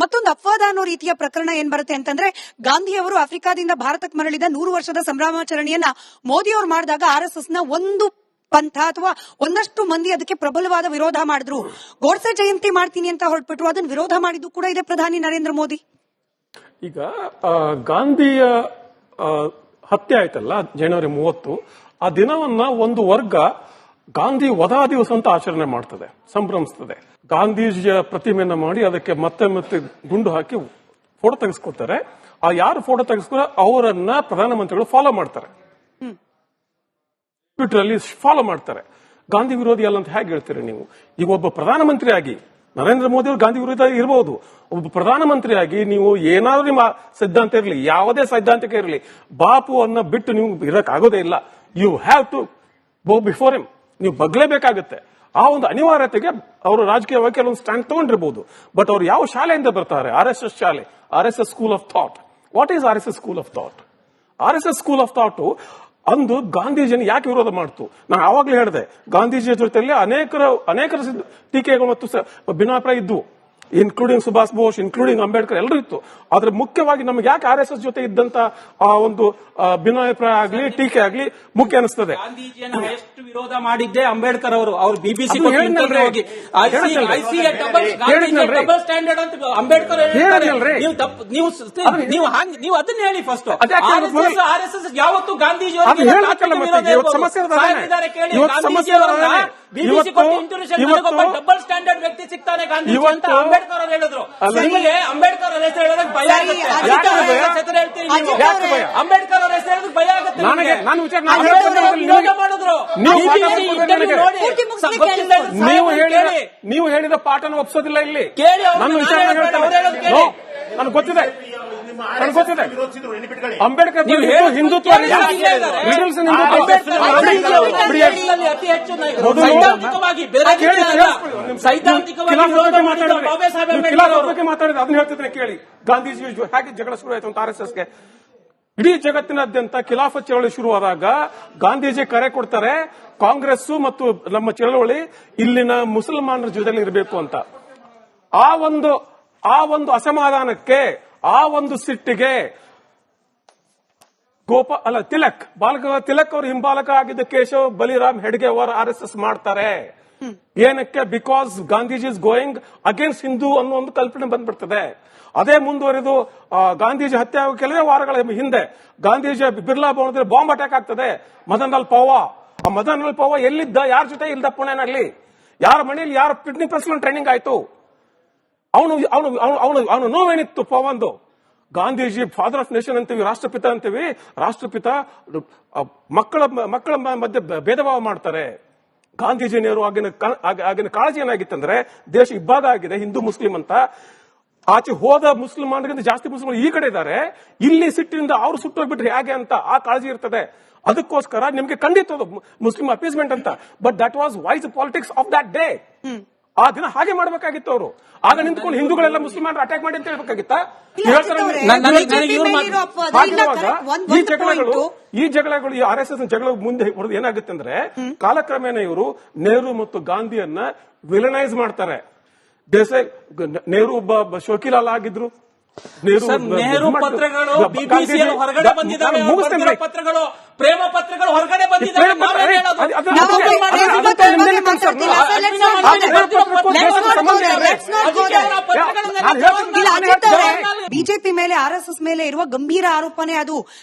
ಮತ್ತೊಂದು ಅಪವಾದ ಅನ್ನೋ ರೀತಿಯ ಪ್ರಕರಣ ಏನ್ ಬರುತ್ತೆ ಅಂತಂದ್ರೆ, ಗಾಂಧಿಯವರು ಆಫ್ರಿಕಾದಿಂದ ಭಾರತಕ್ಕೆ ಮರಳಿದ 100 ವರ್ಷದ ಸಂಭ್ರಮಾಚರಣೆಯನ್ನ ಮೋದಿಯವರು ಮಾಡಿದಾಗ RSS ನ ಒಂದು ಪಂಥ ಅಥವಾ ಒಂದಷ್ಟು ಮಂದಿ ಅದಕ್ಕೆ ಪ್ರಬಲವಾದ ವಿರೋಧ ಮಾಡಿದ್ರು. ಗೋಡ್ಸೆ ಜಯಂತಿ ಮಾಡ್ತೀನಿ ಅಂತ ಹೊರಟ್ಬಿಟ್ರು. ಅದನ್ನ ವಿರೋಧ ಮಾಡಿದ್ದು ಕೂಡ ಇದೆ ಪ್ರಧಾನಿ ನರೇಂದ್ರ ಮೋದಿ. ಈಗ ಗಾಂಧಿಯ ಹತ್ಯೆ ಆಯ್ತಲ್ಲ ಜನವರಿ 30, ಆ ದಿನವನ್ನ ಒಂದು ವರ್ಗ ಗಾಂಧಿ ವಧಾ ದಿವಸ ಅಂತ ಆಚರಣೆ ಮಾಡ್ತದೆ, ಸಂಭ್ರಮಿಸ್ತದೆ. ಗಾಂಧೀಜಿಯ ಪ್ರತಿಮೆಯನ್ನ ಮಾಡಿ ಅದಕ್ಕೆ ಮತ್ತೆ ಮತ್ತೆ ಗುಂಡು ಹಾಕಿ ಫೋಟೋ ತೆಗೆಸ್ಕೊತಾರೆ. ಆ ಯಾರು ಫೋಟೋ ತೆಗೆಸ್ಕೊತಾರೆ ಅವರನ್ನ ಪ್ರಧಾನಮಂತ್ರಿಗಳು ಫಾಲೋ ಮಾಡ್ತಾರೆ, ಟ್ವಿಟರ್ ಅಲ್ಲಿ ಫಾಲೋ ಮಾಡ್ತಾರೆ. ಗಾಂಧಿ ವಿರೋಧಿ ಅಲ್ಲ ಅಂತ ಹೇಗೆ ಹೇಳ್ತೀರಿ ನೀವು? ಈಗ ಒಬ್ಬ ಪ್ರಧಾನಮಂತ್ರಿ ಆಗಿ ನರೇಂದ್ರ ಮೋದಿ ಅವರು ಗಾಂಧಿ ವಿರೋಧಿ ಇರಬಹುದು, ಒಬ್ಬ ಪ್ರಧಾನಮಂತ್ರಿ ಆಗಿ ನೀವು ಏನಾದ್ರೂ ನಿಮ್ಮ ಸಿದ್ಧಾಂತ ಇರಲಿ, ಯಾವುದೇ ಸೈದ್ಧಾಂತಿಕ ಇರಲಿ, ಬಾಪು ಅನ್ನ ಬಿಟ್ಟು ನೀವು ಇರಕ್ ಆಗೋದೇ ಇಲ್ಲ. You have to go before him. ನೀವು ಬಗ್ಲೇಬೇಕಾಗುತ್ತೆ. ಆ ಒಂದು ಅನಿವಾರ್ಯತೆಗೆ ಅವರು ರಾಜಕೀಯವಾಗಿ ಕೆಲವೊಂದು ಸ್ಟ್ಯಾಂಡ್ ತಗೊಂಡಿರಬಹುದು. ಬಟ್ ಅವರು ಯಾವ ಶಾಲೆಯಿಂದ ಬರ್ತಾರೆ? RSS ಶಾಲೆ, RSS school of thought. What is RSS school of thought? RSS school of thought ಅಂದು ಗಾಂಧೀಜಿಯನ್ನು ಯಾಕೆ ವಿರೋಧ ಮಾಡ್ತು? ನಾನು ಆವಾಗಲೇ ಹೇಳಿದೆ, ಗಾಂಧೀಜಿಯ ಜೊತೆಯಲ್ಲಿ ಅನೇಕರ ಟೀಕೆಗಳು ಮತ್ತು ಭಿನ್ನಾಭಿಪ್ರಾಯ ಇದ್ವು, ಇನ್ಕ್ಲೂಡಿಂಗ್ ಸುಭಾಷ್ ಬೋಸ್, ಇನ್ಕ್ಲೂಡಿಂಗ್ ಅಂಬೇಡ್ಕರ್, ಎಲ್ಲರೂ ಇತ್ತು. ಆದ್ರೆ ಮುಖ್ಯವಾಗಿ ನಮ್ಗೆ ಯಾಕೆ RSS ಜೊತೆ ಇದ್ದಂತ ಆ ಒಂದು ಭಿನ್ನಾಭಿಪ್ರಾಯ ಆಗ್ಲಿ ಟೀಕೆ ಆಗ್ಲಿ ಮುಖ್ಯ ಅನಿಸ್ತದೆ. ಗಾಂಧೀಜಿಯನ್ನು ಎಷ್ಟು ವಿರೋಧ ಮಾಡಿದ್ದೆ ಅಂಬೇಡ್ಕರ್ ಅವರು. ಬಿಬಿಸಿ ಡಬಲ್ ಸ್ಟ್ಯಾಂಡರ್ಡ್ ಅಂತ ಅಂಬೇಡ್ಕರ್ ನೀವು ಅದನ್ನ ಹೇಳಿ ಫಸ್ಟ್. RSS ಯಾವತ್ತು ಗಾಂಧೀಜಿ ಡಬಲ್ ಸ್ಟ್ಯಾಂಡರ್ಡ್ ವ್ಯಕ್ತಿ ಸಿಗ್ತಾನೆ ಗಾಂಧೀಜಿ ಅಂತ ಅಂಬೇಡ್ಕರ್ ಅವರು ಹೇಳಿದ್ರು. ಅಂಬೇಡ್ಕರ್ ಅವ್ರ ಹೆಸರು ಹೇಳೋದಕ್ಕೆ ಭಯ ಆಗುತ್ತೆ. ಅಂಬೇಡ್ಕರ್ ಅವ್ರ ಹೆಸರು ಹೇಳೋದಕ್ಕೆ ಭಯ ಆಗುತ್ತೆ. ವಿರೋಧ ಮಾಡಿದ್ರು. ನೀವು ಹೇಳಿದ ಪಾಠನ ಒಪ್ಸೋದಿಲ್ಲ ಇಲ್ಲಿ. ಕೇಳಿ ನನ್ನ ವಿಚಾರ ನನಗೆ ಗೊತ್ತಿದೆ. ಅಂಬೇಡ್ಕರ್ ಹಿಂದುತ್ವ ಅತಿ ಹೆಚ್ಚು ಸೈದ್ಧಾಂತಿಕವಾಗಿ ಮಾತಾಡಿದ್ರೆ ಅದನ್ನ ಹೇಳ್ತಿದ್ರೆ ಕೇಳಿ. ಗಾಂಧೀಜಿ ಹೇಗೆ ಜಗಳ ಶುರು ಆಯ್ತು ಅಂತ RSSಗೆ. ಇಡೀ ಜಗತ್ತಿನಾದ್ಯಂತ ಖಿಲಾಫತ್ ಚಳವಳಿ ಶುರುವಾದಾಗ ಗಾಂಧೀಜಿ ಕರೆ ಕೊಡ್ತಾರೆ, ಕಾಂಗ್ರೆಸ್ ಮತ್ತು ನಮ್ಮ ಚಳವಳಿ ಇಲ್ಲಿನ ಮುಸಲ್ಮಾನರ ಜೊತೆಲಿ ಇರಬೇಕು ಅಂತ. ಆ ಒಂದು ಅಸಮಾಧಾನಕ್ಕೆ, ಆ ಒಂದು ಸಿಟ್ಟಿಗೆ ತಿಲಕ್ ಅವರು ಹಿಂಬಾಲಕ ಆಗಿದ್ದ ಕೇಶವ್ ಬಲಿರಾಮ್ ಹೆಡ್ಗೆ ಅವರು RSS ಮಾಡ್ತಾರೆ. ಏನಕ್ಕೆ? Because Gandhiji is going against Hindu ಅನ್ನೋ ಒಂದು ಕಲ್ಪನೆ ಬಂದ್ಬಿಡ್ತದೆ. ಅದೇ ಮುಂದುವರೆದು ಗಾಂಧೀಜಿ ಹತ್ಯೆ ಆಗುವ ಕೆಲವೇ ವಾರಗಳ ಹಿಂದೆ ಗಾಂಧೀಜಿ ಬಿರ್ಲಾ ಭವನದಲ್ಲಿ ಬಾಂಬ್ ಅಟ್ಯಾಕ್ ಆಗ್ತದೆ. ಮದನ್ ಲಾಲ್ ಪವಾ, ಆ ಮದನ್ ಲಾಲ್ ಪವಾ ಎಲ್ಲಿದ್ದ, ಯಾರ ಜೊತೆ ಇಲ್ದ? ಪುಣೆನಲ್ಲಿ ಯಾರ ಮನೆಯಲ್ಲಿ ಯಾರ ಪಿಟ್ನಿ ಪ್ರೆಸ್ನಲ್ಲಿ ಟ್ರೈನಿಂಗ್ ಆಯ್ತು? ಅವನು ನೋವೇನಿತ್ತು ಪವಂದು? ಗಾಂಧೀಜಿ ಫಾದರ್ ಆಫ್ ನೇಷನ್ ಅಂತೀವಿ, ರಾಷ್ಟ್ರಪಿತ ಅಂತೀವಿ. ರಾಷ್ಟ್ರಪಿತ ಮಕ್ಕಳ ಮಧ್ಯೆ ಭೇದ ಭಾವ ಮಾಡ್ತಾರೆ. ಗಾಂಧೀಜಿಯವರು ಆಗಿನ ಕಾಳಜಿ ಏನಾಗಿತ್ತಂದ್ರೆ, ದೇಶ ಇಬ್ಬಾಗ ಆಗಿದೆ, ಹಿಂದೂ ಮುಸ್ಲಿಂ ಅಂತ. ಆಚೆ ಹೋದ ಮುಸ್ಲಿಮಾನರಿಗಿಂತ ಜಾಸ್ತಿ ಮುಸ್ಲಿಮರು ಈ ಕಡೆ ಇದ್ದಾರೆ. ಇಲ್ಲಿ ಸಿಟ್ಟಿನಿಂದ ಅವ್ರು ಸುಟ್ಟೋಗ್ಬಿಟ್ರೆ ಹೇಗೆ ಅಂತ ಆ ಕಾಳಜಿ ಇರ್ತದೆ. ಅದಕ್ಕೋಸ್ಕರ ನಿಮ್ಗೆ ಖಂಡಿತ ಮುಸ್ಲಿಂ ಅಪೀಸ್ಮೆಂಟ್ ಅಂತ. But that was wise politics of that day. ಆ ದಿನ ಹಾಗೆ ಮಾಡಬೇಕಾಗಿತ್ತು ಅವರು. ಆಗ ನಿಂತ್ಕೊಂಡು ಹಿಂದೂಗಳೆಲ್ಲ ಮುಸ್ಲಿಮರು ಅಟ್ಯಾಕ್ ಮಾಡಿ ಅಂತ ಹೇಳ್ಬೇಕಾಗಿತ್ತ? ಈ ಜಗಳಗಳು, ಈ RSS ಜಗಳ ಮುಂದೆ ಹೊರದು ಏನಾಗುತ್ತೆ ಅಂದ್ರೆ, ಕಾಲಕ್ರಮೇಣ ಇವರು ನೆಹರು ಮತ್ತು ಗಾಂಧಿಯನ್ನ ವಿಲನೈಸ್ ಮಾಡ್ತಾರೆ. ನೆಹರು ಒಬ್ಬ ಶೋಕಿಲಾಲ್ ಆಗಿದ್ರು. ನೆಹರು ಪತ್ರಗಳು ಬಿಬಿಸಿಯಲ್ಲಿ ಹೊರಗಡೆ ಬಂದಿದ್ದಾವೆ. ಪತ್ರಗಳು, ಪ್ರೇಮ ಪತ್ರಗಳು ಹೊರಗಡೆ ಬಂದಿದ್ದಾವೆ. ಬಿಜೆಪಿ ಮೇಲೆ RSS ಮೇಲೆ ಇರುವ ಗಂಭೀರ ಆರೋಪನೆ ಅದು.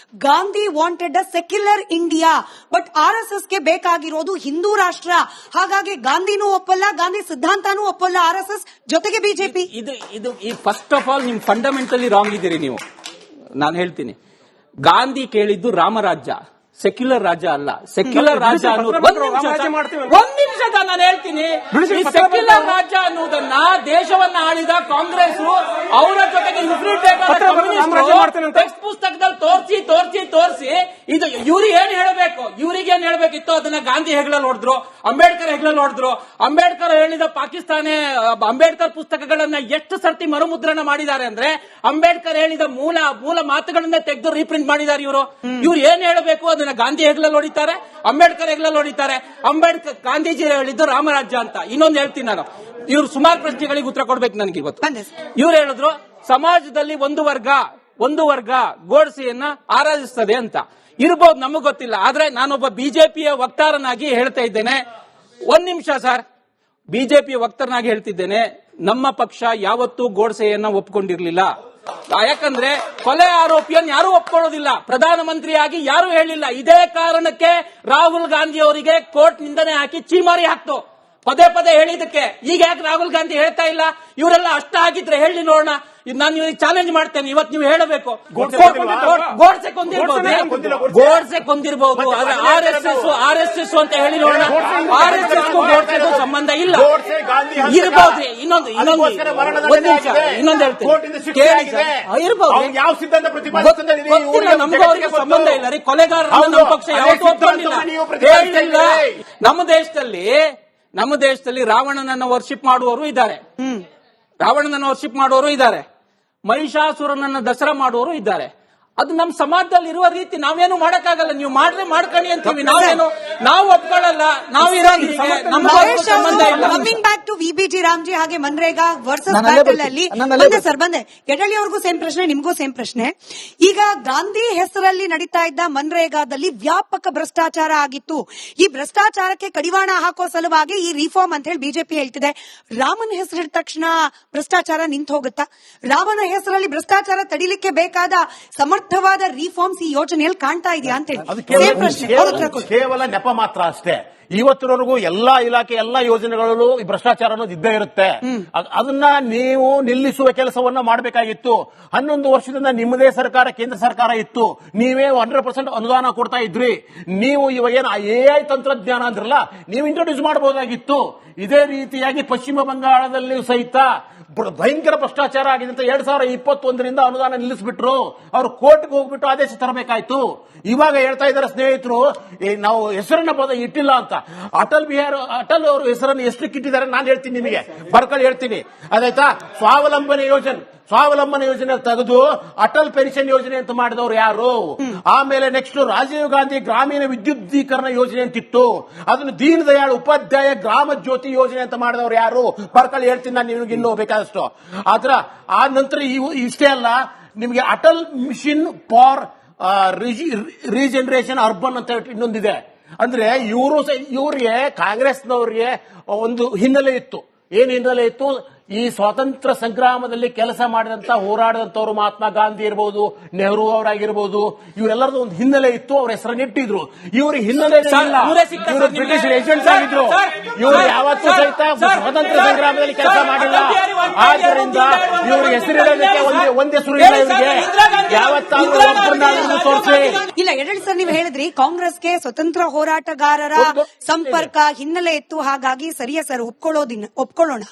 Gandhi wanted a secular India, but RSSಗೆ ಬೇಕಾಗಿರೋದು ಹಿಂದೂ ರಾಷ್ಟ್ರ. ಹಾಗಾಗಿ ಗಾಂಧಿನೂ ಒಪ್ಪಲ್ಲ, ಗಾಂಧಿ ಸಿದ್ಧಾಂತನೂ ಒಪ್ಪಲ್ಲ RSS, ಜೊತೆಗೆ ಬಿಜೆಪಿ. ಇದು ಫಸ್ಟ್ ಆಫ್ ಆಲ್ ನಿಮ್ ಫಂಡಮೆಂಟಲಿ ರಾಂಗ್ ಇದ್ದೀರಿ ನೀವು. ನಾನು ಹೇಳ್ತೀನಿ, ಗಾಂಧಿ ಕೇಳಿದ್ದು ರಾಮರಾಜ್ಯ, ಸೆಕ್ಯುಲರ್ ರಾಜ್ಯ ಅಲ್ಲ. ಸೆಕ್ಯುಲರ್ ರಾಜ್ಯ ಅನ್ನೋದು ಒಂದ್ ನಿಮಿಷ ನಾನು ಹೇಳ್ತೀನಿ. ಈ ಸೆಕ್ಯುಲರ್ ರಾಜ್ಯ ಅನ್ನೋದನ್ನ ದೇಶವನ್ನ ಆಳಿದ ಕಾಂಗ್ರೆಸ್ ಅವರ ಜೊತೆಗೆ ಟೆಕ್ಸ್ಟ್ ಪುಸ್ತಕದಲ್ಲಿ ತೋರಿಸಿ ಇದು ಇವ್ರಿಗೆ ಏನ್ ಹೇಳಬೇಕು, ಇವ್ರಿಗೆ ಏನ್ ಹೇಳಬೇಕಿತ್ತು ಅದನ್ನ ಗಾಂಧಿ ಹೆಗ್ಲಲ್ಲಿ ಹೊಡೆದ್ರು, ಅಂಬೇಡ್ಕರ್ ಹೆಗ್ಲಲ್ಲಿ ಹೊಡೆದ್ರು. ಅಂಬೇಡ್ಕರ್ ಹೇಳಿದ ಅಂಬೇಡ್ಕರ್ ಪುಸ್ತಕಗಳನ್ನ ಎಷ್ಟು ಸರ್ತಿ ಮರುಮುದ್ರಣ ಮಾಡಿದ್ದಾರೆ ಅಂದ್ರೆ, ಅಂಬೇಡ್ಕರ್ ಹೇಳಿದ ಮೂಲ ಮಾತುಗಳನ್ನ ತೆಗೆದು ರೀಪ್ರಿಂಟ್ ಮಾಡಿದ್ದಾರೆ ಇವರು. ಇವ್ರು ಏನ್ ಹೇಳಬೇಕು ಅದನ್ನ ಗಾಂಧಿ ಹೆಗ್ಲಲ್ಲಿ ಹೊಡಿತಾರೆ, ಅಂಬೇಡ್ಕರ್ ಹೆಗ್ಲಲ್ಲಿ ಹೊಡಿತಾರೆ. ಗಾಂಧೀಜಿ ಹೇಳಿದ್ದು ರಾಮರಾಜ್ಯ ಅಂತ. ಇನ್ನೊಂದು ಹೇಳ್ತೀನಿ ನಾನು, ಇವ್ರು ಸುಮಾರು ಪ್ರಶ್ನೆಗಳಿಗೆ ಉತ್ತರ ಕೊಡ್ಬೇಕು ನನಗೆ ಇವತ್ತು. ಬಂದೆ ಸರ್. ಇವ್ರು ಹೇಳಿದ್ರು ಸಮಾಜದಲ್ಲಿ ಒಂದು ವರ್ಗ ಗೋಡ್ಸೆಯನ್ನ ಆರಾಧಿಸ್ತದೆ ಅಂತ. ಇರ್ಬೋದು, ನಮಗ್ ಗೊತ್ತಿಲ್ಲ. ಆದ್ರೆ ನಾನೊಬ್ಬ ಬಿಜೆಪಿಯ ವಕ್ತಾರನಾಗಿ ಹೇಳ್ತಾ ಇದ್ದೇನೆ. ಒಂದ್ ನಿಮಿಷ ಸರ್, ಬಿಜೆಪಿಯ ವಕ್ತಾರನಾಗಿ ಹೇಳ್ತಿದ್ದೇನೆ, ನಮ್ಮ ಪಕ್ಷ ಯಾವತ್ತೂ ಗೋಡ್ಸೆಯನ್ನ ಒಪ್ಕೊಂಡಿರ್ಲಿಲ್ಲ. ಯಾಕಂದ್ರೆ ಕೊಲೆ ಆರೋಪಿಯನ್ನು ಯಾರು ಒಪ್ಕೊಳ್ಳೋದಿಲ್ಲ, ಪ್ರಧಾನಮಂತ್ರಿಯಾಗಿ ಯಾರು ಹೇಳಿಲ್ಲ. ಇದೇ ಕಾರಣಕ್ಕೆ ರಾಹುಲ್ ಗಾಂಧಿ ಅವರಿಗೆ ಕೋರ್ಟ್ ನಿಂದನೆ ಹಾಕಿ ಚೀಮಾರಿ ಹಾಕ್ತು, ಪದೇ ಪದೇ ಹೇಳಿದಕ್ಕೆ. ಈಗ ಯಾಕೆ ರಾಹುಲ್ ಗಾಂಧಿ ಹೇಳ್ತಾ ಇಲ್ಲ? ಇವರೆಲ್ಲ ಅಷ್ಟ ಆಗಿದ್ರೆ ಹೇಳಿ ನೋಡೋಣ. ನಾನು ಇವ್ರಿಗೆ ಚಾಲೆಂಜ್ ಮಾಡ್ತೇನೆ, ಇವತ್ತು ನೀವು ಹೇಳಬೇಕು. ಗೋಡ್ಸೆ ಕೊಂದಿರಬಹುದು, ಆದ್ರೆ ಆರ್.ಎಸ್.ಎಸ್ ಅಂತ ಹೇಳಿ ನೋಡೋಣ. ಆರ್.ಎಸ್.ಎಸ್ ಗೋಡ್ಸೆಗೂ ಸಂಬಂಧ ಇಲ್ಲ. ಇರ್ಬೋದ್ರಿ. ಇನ್ನೊಂದು ಹೇಳ್ತೇನೆ ಕೇಳಿ. ಇರ್ಬೋದು, ಗೊತ್ತಿಲ್ಲ, ನಮಗೂ ಅವರಿಗೆ ಸಂಬಂಧ ಇಲ್ಲ ರೀ. ಕೊಲೆಗಾರರನ್ನ ನಮ್ಮ ಪಕ್ಷ ಯಾವತ್ತೂ ಒಪ್ಕೊಂಡಿಲ್ಲ, ಹೇಳಿಲ್ಲ. ನಮ್ಮ ದೇಶದಲ್ಲಿ ರಾವಣನನ್ನ ವರ್ಷಿಪ್ ಮಾಡುವವರು ಇದ್ದಾರೆ, ಮಹಿಷಾಸುರನನ್ನ ದಸರಾ ಮಾಡುವವರು ಇದ್ದಾರೆ. ಅದು ನಮ್ಮ ಸಮಾಜದಲ್ಲಿ ಇರುವ ರೀತಿ. ನಾವೇನು ಮಾಡಕ್ಕಾಗಲ್ಲ. ನೀವು ಮಾಡ್ಕೊಳ್ಳಿ ಅಂತೀವಿ, ನಾವು ಒಪ್ಕೊಳ್ಳಲ್ಲ. ಸಂಬಂಧ ಇಲ್ಲ. Coming back to VBG Ramji ಹಾಗೆ ಮನ್ರೇಗಾ ವರ್ಸಸ್ ಬ್ಯಾಟಲ್ ಅಲ್ಲಿ ಬಂದೆ. ಗೆಡಳ್ಳಿ ಅವ್ರಿಗೂ ಸೇಮ್ ಪ್ರಶ್ನೆ, ನಿಮ್ಗೂ ಸೇಮ್ ಪ್ರಶ್ನೆ. ಈಗ ಗಾಂಧಿ ಹೆಸರಲ್ಲಿ ನಡೀತಾ ಇದ್ದ ಮನ್ರೇಗಾದಲ್ಲಿ ವ್ಯಾಪಕ ಭ್ರಷ್ಟಾಚಾರ ಆಗಿತ್ತು. ಈ ಭ್ರಷ್ಟಾಚಾರಕ್ಕೆ ಕಡಿವಾಣ ಹಾಕೋ ಸಲುವಾಗಿ ಈ ರಿಫಾರ್ಮ್ ಅಂತ ಹೇಳಿ ಬಿಜೆಪಿ ಹೇಳ್ತಿದೆ. ರಾಮನ ಹೆಸರು ಹೇಳಿದ ತಕ್ಷಣ ಭ್ರಷ್ಟಾಚಾರ ನಿಂತು ಹೋಗುತ್ತಾ? ರಾಮನ ಹೆಸರಲ್ಲಿ ಭ್ರಷ್ಟಾಚಾರ ತಡಿಲಿಕ್ಕೆ ಬೇಕಾದ ಸಮರ್ಥವಾದ ರಿಫಾರ್ಮ್ಸ್ ಈ ಯೋಜನೆಯಲ್ಲಿ ಕಾಣ್ತಾ ಇದೆಯಾ ಅಂತ ಹೇಳಿ ಕೇವಲ ನೆಪ ಮಾತ್ರ ಅಷ್ಟೇ. ಇವತ್ತಿನವರೆಗೂ ಎಲ್ಲಾ ಇಲಾಖೆ ಎಲ್ಲಾ ಯೋಜನೆಗಳಲ್ಲೂ ಈ ಭ್ರಷ್ಟಾಚಾರ ಅನ್ನೋದು ಇದ್ದೇ ಇರುತ್ತೆ. ಅದನ್ನ ನೀವು ನಿಲ್ಲಿಸುವ ಕೆಲಸವನ್ನ ಮಾಡಬೇಕಾಗಿತ್ತು. 11 ವರ್ಷದಿಂದ ನಿಮ್ಮದೇ ಸರ್ಕಾರ, ಕೇಂದ್ರ ಸರ್ಕಾರ ಇತ್ತು. ನೀವೇ 100% ಅನುದಾನ ಕೊಡ್ತಾ ಇದ್ರಿ. ನೀವು ಇವಾಗ ಏನು AI ತಂತ್ರಜ್ಞಾನ ಅಂದ್ರಲ್ಲ, ನೀವು ಇಂಟ್ರೊಡ್ಯೂಸ್ ಮಾಡಬಹುದಾಗಿತ್ತು. ಇದೇ ರೀತಿಯಾಗಿ ಪಶ್ಚಿಮ ಬಂಗಾಳದಲ್ಲಿ ಸಹಿತ ಭಯಂಕರ ಭ್ರಷ್ಟಾಚಾರ ಆಗಿದೆ ಅಂತ 2021ರಿಂದ ಅನುದಾನ ನಿಲ್ಲಿಸ್ಬಿಟ್ರು. ಅವರು ಕೋರ್ಟ್ಗೆ ಹೋಗ್ಬಿಟ್ಟು ಆದೇಶ ತರಬೇಕಾಯ್ತು. ಇವಾಗ ಹೇಳ್ತಾ ಇದ್ದಾರೆ ಸ್ನೇಹಿತರು, ನಾವು ಹೆಸರನ್ನ ಇಟ್ಟಿಲ್ಲ ಅಂತ. ಅಟಲ್ ಅವರು ಹೆಸರನ್ನು ಎಷ್ಟು ಇಟ್ಟಿದ್ದಾರೆ ನಾನು ಹೇಳ್ತೀನಿ, ನಿಮಗೆ ಬರ್ಕೊಂಡು ಹೇಳ್ತೀನಿ. ಅದಾಯ್ತಾ? ಸ್ವಾವಲಂಬನೆ ಯೋಜನೆ ತೆಗೆದು ಅಟಲ್ ಪೆನ್ಷನ್ ಯೋಜನೆ ಅಂತ ಮಾಡಿದವರು ಯಾರು? ಆಮೇಲೆ ನೆಕ್ಸ್ಟ್ ರಾಜೀವ್ ಗಾಂಧಿ ಗ್ರಾಮೀಣ ವಿದ್ಯುದ್ದೀಕರಣ ಯೋಜನೆ ಅಂತಿತ್ತು, ಅದನ್ನು ದೀನ್ ದಯಾಳ್ ಉಪಾಧ್ಯಾಯ ಗ್ರಾಮ ಜ್ಯೋತಿ ಯೋಜನೆ ಅಂತ ಮಾಡಿದವರು ಯಾರು? ಬರ್ಕಲ್ಲಿ ಹೇಳ್ತೀನಿ ನಾನು ನಿಮಗೆ ಇನ್ನೂ ಬೇಕಾದಷ್ಟು. ಆದ್ರ ಆ ನಂತರ ಇಷ್ಟೇ ಅಲ್ಲ, ನಿಮಗೆ Atal mission for regeneration urban ಅಂತ ಇನ್ನೊಂದಿದೆ. ಅಂದ್ರೆ ಇವ್ರಿಗೆ ಕಾಂಗ್ರೆಸ್ನವ್ರಿಗೆ ಒಂದು ಹಿನ್ನೆಲೆ ಇತ್ತು. ಏನ್ ಹಿನ್ನೆಲೆ ಇತ್ತು? ಈ ಸ್ವಾತಂತ್ರ್ಯ ಸಂಗ್ರಾಮದಲ್ಲಿ ಕೆಲಸ ಮಾಡಿದಂತ ಹೋರಾಡಿದಂತವ್ರು ಮಹಾತ್ಮ ಗಾಂಧಿ ಇರಬಹುದು, ನೆಹರು ಅವರಾಗಿರ್ಬೋದು, ಇವರೆಲ್ಲರದು ಒಂದು ಹಿನ್ನೆಲೆ ಇತ್ತು. ಅವ್ರ ಹೆಸರನ್ನು ಇಟ್ಟಿದ್ರು. ಇವ್ರಿಗೆ ಹಿನ್ನೆಲೆ ಇವರು ಬ್ರಿಟಿಷ್ ಏಜೆಂಟ್ಸ್ ಆಗಿದ್ರು. ಇವರು ಯಾವತ್ತೂ ಸಹಿತ ಸ್ವಾತಂತ್ರ್ಯ ಸಂಗ್ರಾಮದಲ್ಲಿ ಕೆಲಸ ಮಾಡಿಲ್ಲ. ಆದ್ದರಿಂದ ಇವ್ರ ಹೆಸರಿಡೋದಕ್ಕೆ ಒಂದ್ ಹೆಸರು ಇಲ್ಲ ಇವರಿಗೆ. ಯಾವತ್ತಾದ್ರೂ ತೋರಿಸಿ ಇಲ್ಲ. ಯಡಳ್ಳಿ ಸರ್, ನೀವು ಹೇಳಿದ್ರಿ ಕಾಂಗ್ರೆಸ್ಗೆ ಸ್ವತಂತ್ರ ಹೋರಾಟಗಾರರ ಸಂಪರ್ಕ ಹಿನ್ನೆಲೆ ಇತ್ತು, ಹಾಗಾಗಿ ಸರಿಯಾ ಸರ್, ಒಪ್ಕೊಳ್ಳೋಣ.